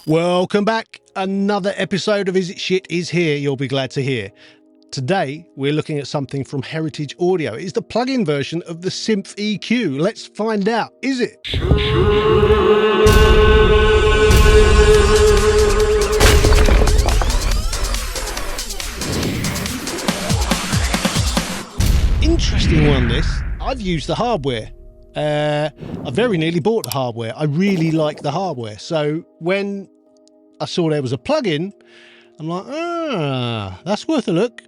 Welcome back. Another episode of Is It Shit is here, you'll be glad to hear. Today, we're looking at something from Heritage Audio. It's the plug-in version of the Symph EQ. Let's find out, is it? Interesting one, this. I've used the hardware. I very nearly bought the hardware. I really like the hardware. So when I saw there was a plug-in, I'm like, that's worth a look.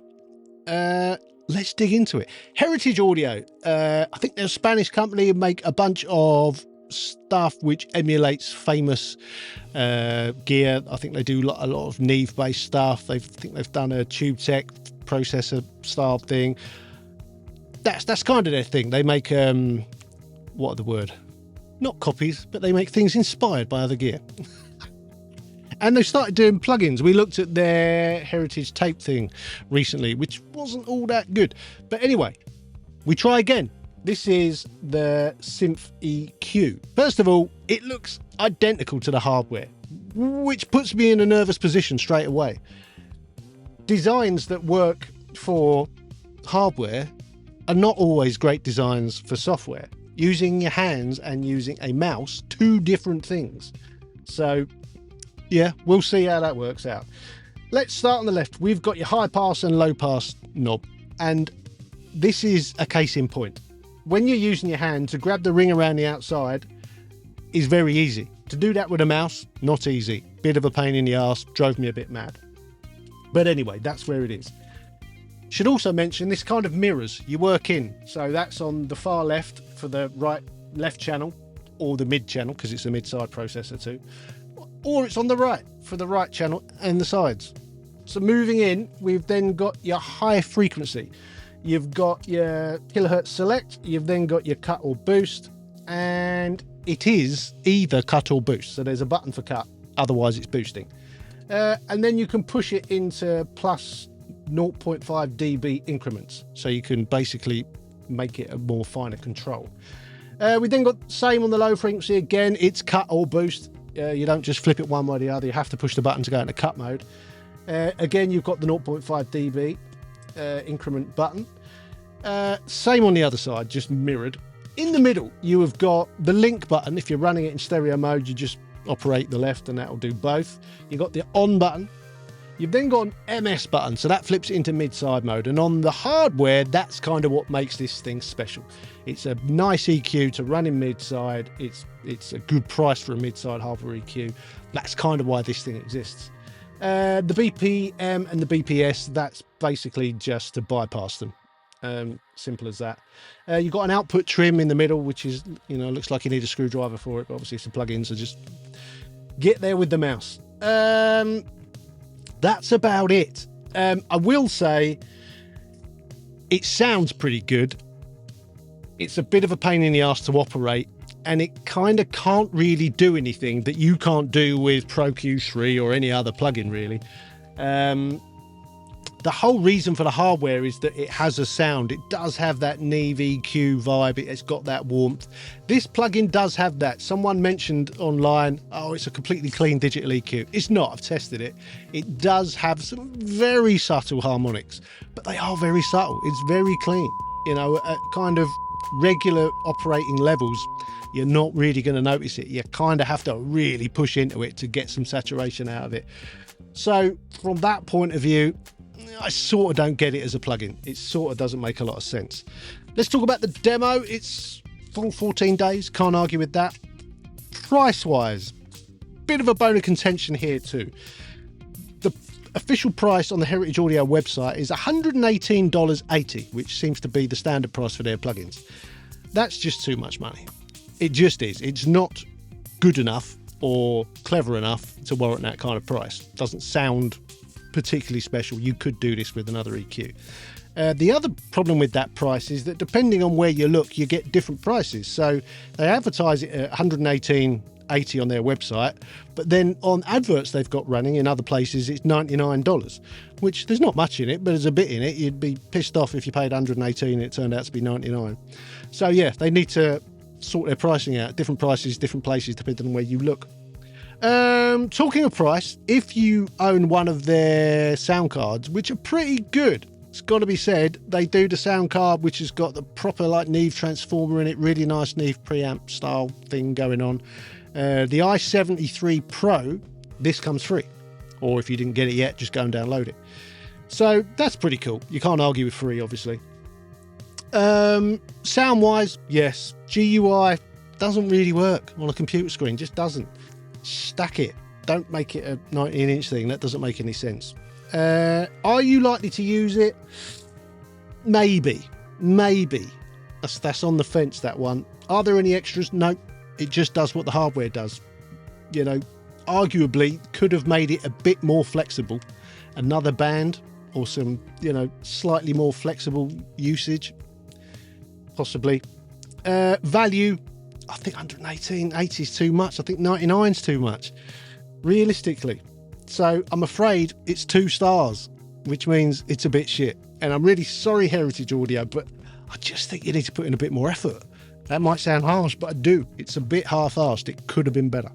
Let's dig into it. Heritage Audio. I think they're a Spanish company who make a bunch of stuff which emulates famous gear. I think they do a lot of Neve-based stuff. I think they've done a Tube Tech processor style thing. That's kind of their thing. They make what are the word? Not copies, but they make things inspired by other gear. And they started doing plugins. We looked at their Heritage tape thing recently, which wasn't all that good. But anyway, we try again. This is the Symph EQ. First of all, it looks identical to the hardware, which puts me in a nervous position straight away. Designs that work for hardware are not always great designs for software. Using your hands and using a mouse, two different things. So yeah, we'll see how that works out. Let's start on the left. We've got your high pass and low pass knob, and this is a case in point. When you're using your hand, to grab the ring around the outside is very easy. To do that with a mouse, not easy. Bit of a pain in the arse, drove me a bit mad. But anyway, that's where it is. Should also mention this kind of mirrors. You work in, so that's on the far left for the left channel, or the mid channel because it's a mid-side processor too, or it's on the right for the right channel and the sides. So moving in, we've then got your high frequency. You've got your kilohertz select, you've then got your cut or boost, and it is either cut or boost. So there's a button for cut, otherwise it's boosting. And then you can push it into plus 0.5 dB increments, so you can basically make it a more finer control. We then got same on the low frequency. Again, it's cut or boost. You don't just flip it one way or the other. You have to push the button to go into cut mode. Again, you've got the 0.5 dB increment button. Same on the other side, just mirrored. In the middle, you have got the link button. If you're running it in stereo mode, you just operate the left and that will do both. You've got the on button. You've then got an MS button, so that flips it into mid-side mode. And on the hardware, that's kind of what makes this thing special. It's a nice EQ to run in mid-side. It's a good price for a mid-side hardware EQ. That's kind of why this thing exists. The BPM and the BPS, that's basically just to bypass them. Simple as that. You've got an output trim in the middle, which is, looks like you need a screwdriver for it, but obviously it's a plug-in, so just get there with the mouse. That's about it. I will say it sounds pretty good. It's a bit of a pain in the ass to operate, and it kind of can't really do anything that you can't do with Pro Q3 or any other plugin really. The whole reason for the hardware is that it has a sound. It does have that Neve EQ vibe. It's got that warmth. This plugin does have that. Someone mentioned online, oh, it's a completely clean digital EQ. It's not. I've tested it. It does have some very subtle harmonics, but they are very subtle. It's very clean. At kind of regular operating levels, you're not really going to notice it. You kind of have to really push into it to get some saturation out of it. So from that point of view, I sort of don't get it as a plugin. It sort of doesn't make a lot of sense. Let's talk about the demo. It's full 14 days. Can't argue with that. Price-wise, bit of a bone of contention here too. The official price on the Heritage Audio website is $118.80, which seems to be the standard price for their plugins. That's just too much money. It just is. It's not good enough or clever enough to warrant that kind of price. Doesn't sound particularly special. You could do this with another EQ. The other problem with that price is that depending on where you look, you get different prices. So they advertise it at $118.80 on their website, but then on adverts they've got running in other places, it's $99, which there's not much in it, but there's a bit in it. You'd be pissed off if you paid $118 and it turned out to be $99. So yeah, they need to sort their pricing out. Different prices, different places, depending on where you look. Talking of price, if you own one of their sound cards, which are pretty good, it's got to be said, they do the sound card which has got the proper like Neve transformer in it, really nice Neve preamp style thing going on. The i73 Pro, this comes free, or if you didn't get it yet, just go and download it. So that's pretty cool. You can't argue with free, obviously. Sound wise, yes, GUI doesn't really work on a computer screen, just doesn't. Stack it, don't make it a 19-inch thing, that doesn't make any sense. Are you likely to use it? Maybe. That's on the fence, that one. Are there any extras? No, it just does what the hardware does. You know, arguably could have made it a bit more flexible, another band or some, you know, slightly more flexible usage, possibly. Value, I think 118.80 is too much. I think 99 is too much, realistically. So I'm afraid it's 2 stars, which means it's a bit shit. And I'm really sorry, Heritage Audio, but I just think you need to put in a bit more effort. That might sound harsh, but I do. It's a bit half-arsed. It could have been better.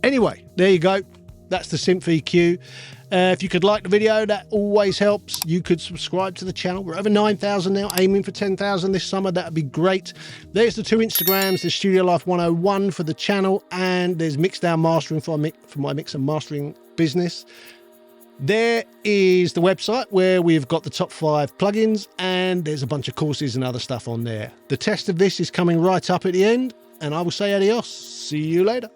Anyway, there you go. That's the Symph EQ. If you could like the video, that always helps. You could subscribe to the channel. We're over 9,000 now, aiming for 10,000 this summer. That'd be great. There's the 2 Instagrams. There's Studio Life 101 for the channel, and there's Mixdown Mastering for my mix and mastering business. There is the website where we've got the top 5 plugins, and there's a bunch of courses and other stuff on there. The test of this is coming right up at the end, and I will say adios. See you later.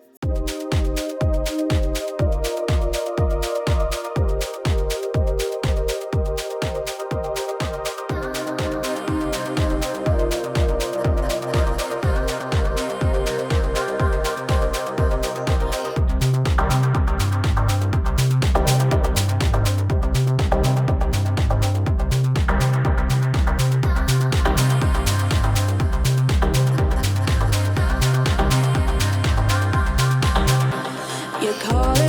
You're calling